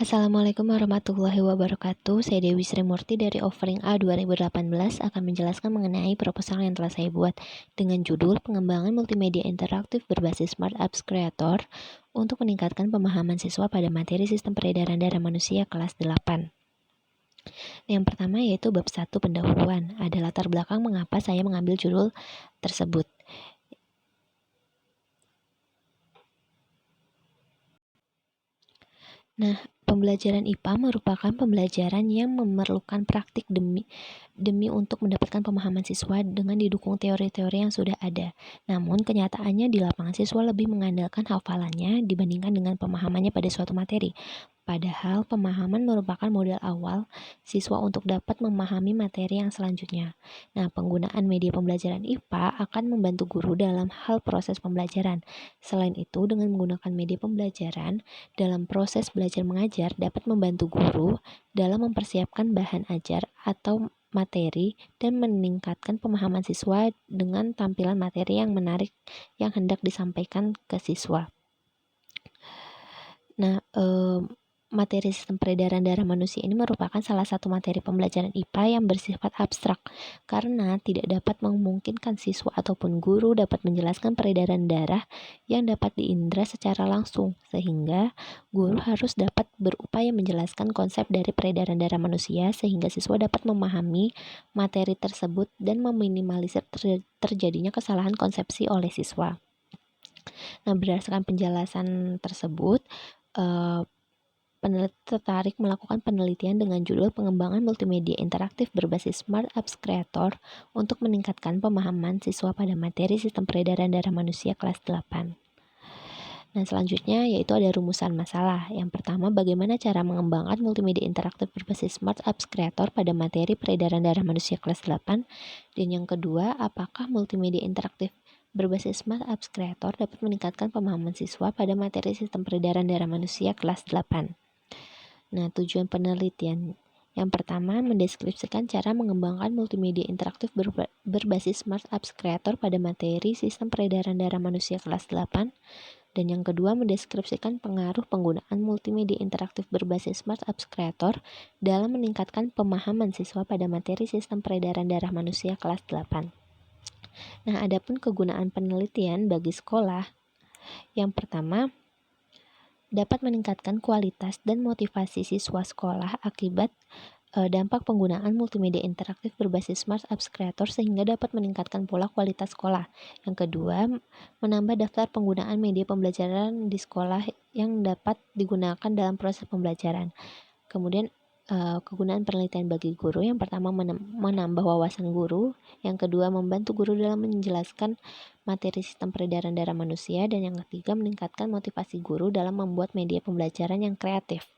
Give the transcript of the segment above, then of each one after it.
Assalamualaikum warahmatullahi wabarakatuh. Saya Dewi Sri Murti dari Offering A 2018 akan menjelaskan mengenai proposal yang telah saya buat dengan judul Pengembangan Multimedia Interaktif Berbasis Smart Apps Creator untuk meningkatkan pemahaman siswa pada materi sistem peredaran darah manusia kelas 8. Yang pertama yaitu bab 1 pendahuluan. Ada latar belakang mengapa saya mengambil judul tersebut. Nah, pembelajaran IPA merupakan pembelajaran yang memerlukan praktik demi untuk mendapatkan pemahaman siswa dengan didukung teori-teori yang sudah ada. Namun, kenyataannya di lapangan siswa lebih mengandalkan hafalannya dibandingkan dengan pemahamannya pada suatu materi. Padahal, pemahaman merupakan modal awal siswa untuk dapat memahami materi yang selanjutnya. Nah, penggunaan media pembelajaran IPA akan membantu guru dalam hal proses pembelajaran. Selain itu, dengan menggunakan media pembelajaran, dalam proses belajar mengajar dapat membantu guru dalam mempersiapkan bahan ajar atau materi dan meningkatkan pemahaman siswa dengan tampilan materi yang menarik yang hendak disampaikan ke siswa. Nah, materi sistem peredaran darah manusia ini merupakan salah satu materi pembelajaran IPA yang bersifat abstrak karena tidak dapat memungkinkan siswa ataupun guru dapat menjelaskan peredaran darah yang dapat diindra secara langsung, sehingga guru harus dapat berupaya menjelaskan konsep dari peredaran darah manusia sehingga siswa dapat memahami materi tersebut dan meminimalisir terjadinya kesalahan konsepsi oleh siswa. Nah, berdasarkan penjelasan tersebut, peneliti tertarik melakukan penelitian dengan judul Pengembangan Multimedia Interaktif Berbasis Smart Apps Creator untuk meningkatkan pemahaman siswa pada materi sistem peredaran darah manusia kelas 8. Nah, selanjutnya yaitu ada rumusan masalah. Yang pertama, bagaimana cara mengembangkan multimedia interaktif berbasis Smart Apps Creator pada materi peredaran darah manusia kelas 8. Dan yang kedua, apakah multimedia interaktif berbasis Smart Apps Creator dapat meningkatkan pemahaman siswa pada materi sistem peredaran darah manusia kelas 8. Nah, tujuan penelitian yang pertama mendeskripsikan cara mengembangkan multimedia interaktif berbasis Smart Apps Creator pada materi sistem peredaran darah manusia kelas 8. Dan yang kedua mendeskripsikan pengaruh penggunaan multimedia interaktif berbasis Smart Apps Creator dalam meningkatkan pemahaman siswa pada materi sistem peredaran darah manusia kelas 8. Nah, adapun kegunaan penelitian bagi sekolah, yang pertama, dapat meningkatkan kualitas dan motivasi siswa sekolah akibat dampak penggunaan multimedia interaktif berbasis Smart Apps Creator sehingga dapat meningkatkan pula kualitas sekolah. Yang kedua, menambah daftar penggunaan media pembelajaran di sekolah yang dapat digunakan dalam proses pembelajaran. Kemudian kegunaan penelitian bagi guru, yang pertama menambah wawasan guru, yang kedua membantu guru dalam menjelaskan materi sistem peredaran darah manusia, dan yang ketiga meningkatkan motivasi guru dalam membuat media pembelajaran yang kreatif.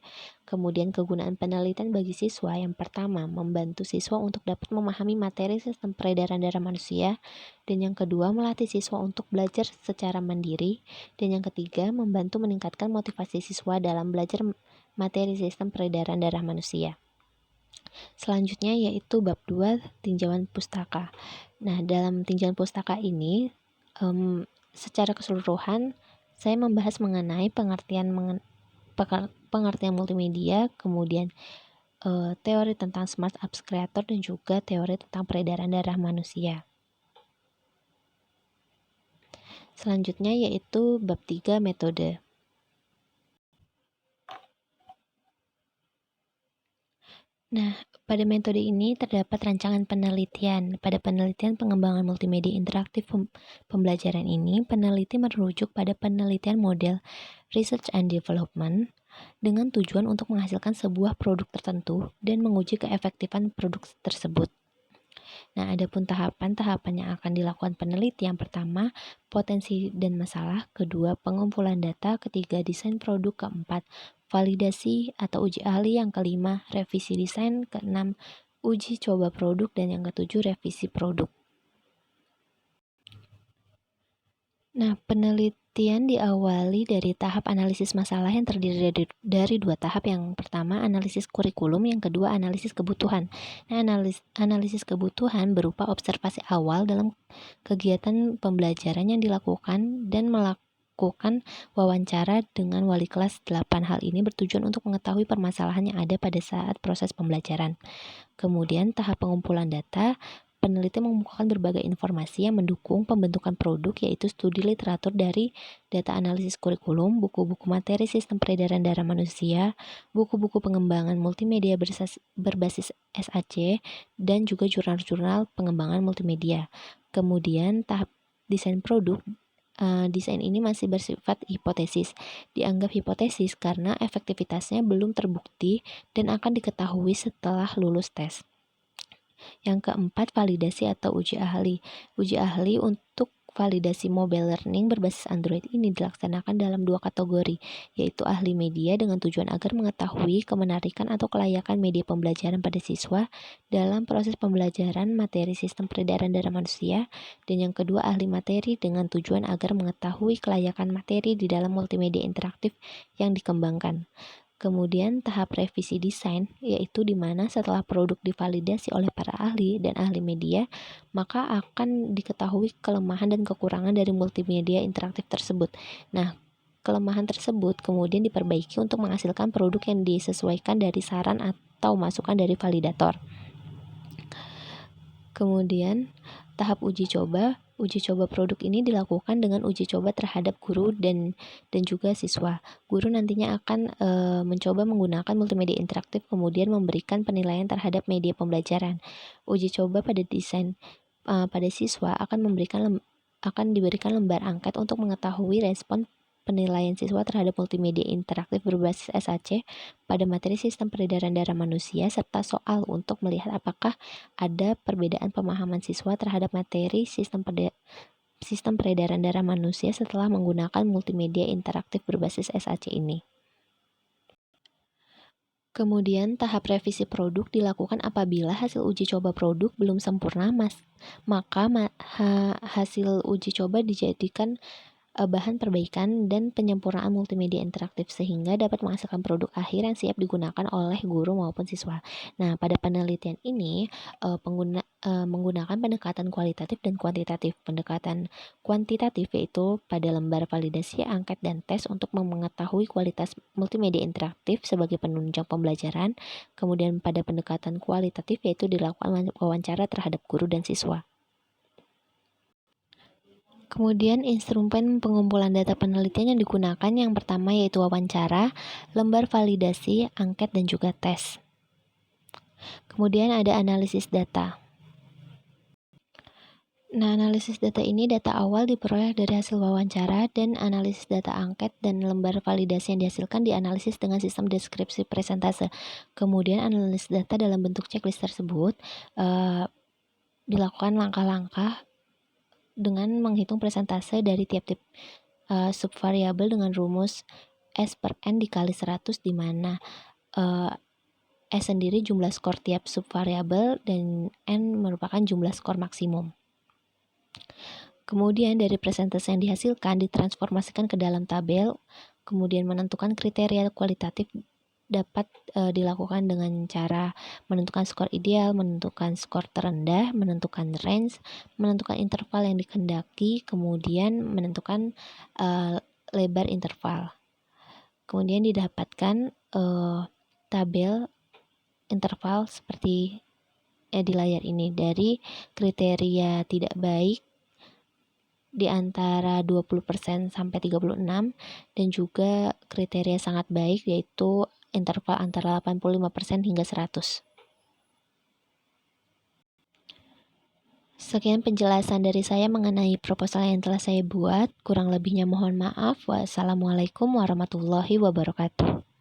Kemudian kegunaan penelitian bagi siswa, yang pertama membantu siswa untuk dapat memahami materi sistem peredaran darah manusia, dan yang kedua melatih siswa untuk belajar secara mandiri, dan yang ketiga membantu meningkatkan motivasi siswa dalam belajar materi sistem peredaran darah manusia. Selanjutnya yaitu bab 2 tinjauan pustaka. Nah, dalam tinjauan pustaka ini secara keseluruhan saya membahas mengenai pengertian multimedia, kemudian teori tentang Smart Apps Creator dan juga teori tentang peredaran darah manusia. Selanjutnya yaitu bab 3 metode. Nah, pada metode ini terdapat rancangan penelitian. Pada penelitian pengembangan multimedia interaktif pembelajaran ini, peneliti merujuk pada penelitian model Research and Development dengan tujuan untuk menghasilkan sebuah produk tertentu dan menguji keefektifan produk tersebut. Nah, adapun tahapan-tahapan yang akan dilakukan peneliti, yang pertama, potensi dan masalah, kedua, pengumpulan data, ketiga, desain produk, keempat, validasi atau uji ahli, yang kelima, revisi desain, keenam, uji coba produk, dan yang ketujuh, revisi produk. Nah, penelitian diawali dari tahap analisis masalah yang terdiri dari dua tahap. Yang pertama, analisis kurikulum, yang kedua, analisis kebutuhan. Nah, analisis kebutuhan berupa observasi awal dalam kegiatan pembelajaran yang dilakukan dan melakukan wawancara dengan wali kelas 8. Hal ini bertujuan untuk mengetahui permasalahan yang ada pada saat proses pembelajaran. Kemudian tahap pengumpulan data, peneliti mengumpulkan berbagai informasi yang mendukung pembentukan produk, yaitu studi literatur dari data analisis kurikulum, buku-buku materi sistem peredaran darah manusia, buku-buku pengembangan multimedia berbasis SAC, dan juga jurnal-jurnal pengembangan multimedia. Kemudian tahap desain produk. Desain ini masih bersifat hipotesis. Dianggap hipotesis karena efektivitasnya belum terbukti dan akan diketahui setelah lulus tes. Yang keempat, validasi atau uji ahli. Uji ahli untuk validasi mobile learning berbasis Android ini dilaksanakan dalam 2 kategori, yaitu ahli media dengan tujuan agar mengetahui kemenarikan atau kelayakan media pembelajaran pada siswa dalam proses pembelajaran materi sistem peredaran darah manusia, dan yang kedua ahli materi dengan tujuan agar mengetahui kelayakan materi di dalam multimedia interaktif yang dikembangkan. Kemudian tahap revisi desain, yaitu di mana setelah produk divalidasi oleh para ahli dan ahli media, maka akan diketahui kelemahan dan kekurangan dari multimedia interaktif tersebut. Nah, kelemahan tersebut kemudian diperbaiki untuk menghasilkan produk yang disesuaikan dari saran atau masukan dari validator. Kemudian tahap uji coba. Uji coba produk ini dilakukan dengan uji coba terhadap guru dan juga siswa. Guru nantinya akan mencoba menggunakan multimedia interaktif, kemudian memberikan penilaian terhadap media pembelajaran. Uji coba pada desain pada siswa akan diberikan lembar angket untuk mengetahui respon penilaian siswa terhadap multimedia interaktif berbasis SAC pada materi sistem peredaran darah manusia, serta soal untuk melihat apakah ada perbedaan pemahaman siswa terhadap materi sistem peredaran darah manusia setelah menggunakan multimedia interaktif berbasis SAC ini. Kemudian tahap revisi produk dilakukan apabila hasil uji coba produk belum sempurna, maka hasil uji coba dijadikan bahan perbaikan dan penyempurnaan multimedia interaktif sehingga dapat menghasilkan produk akhir yang siap digunakan oleh guru maupun siswa. Nah, pada penelitian ini menggunakan pendekatan kualitatif dan kuantitatif. Pendekatan kuantitatif yaitu pada lembar validasi, angket, dan tes untuk mengetahui kualitas multimedia interaktif sebagai penunjang pembelajaran. Kemudian pada pendekatan kualitatif yaitu dilakukan wawancara terhadap guru dan siswa. Kemudian instrumen pengumpulan data penelitian yang digunakan yang pertama yaitu wawancara, lembar validasi, angket, dan juga tes. Kemudian ada analisis data. Nah, analisis data ini data awal diperoleh dari hasil wawancara, dan analisis data angket dan lembar validasi yang dihasilkan dianalisis dengan sistem deskripsi presentase. Kemudian analisis data dalam bentuk checklist tersebut dilakukan langkah-langkah dengan menghitung presentase dari tiap-tiap subvariabel dengan rumus S per N dikali 100, di mana S sendiri jumlah skor tiap subvariabel dan N merupakan jumlah skor maksimum. Kemudian dari presentase yang dihasilkan ditransformasikan ke dalam tabel, kemudian menentukan kriteria kualitatif dapat dilakukan dengan cara menentukan skor ideal, menentukan skor terendah, menentukan range, menentukan interval yang dikehendaki, kemudian menentukan lebar interval. Kemudian didapatkan tabel interval seperti di layar ini. Dari kriteria tidak baik di antara 20% sampai 36%, dan juga kriteria sangat baik yaitu interval antara 85% hingga 100%. Sekian penjelasan dari saya mengenai proposal yang telah saya buat. Kurang lebihnya mohon maaf. Wassalamualaikum warahmatullahi wabarakatuh.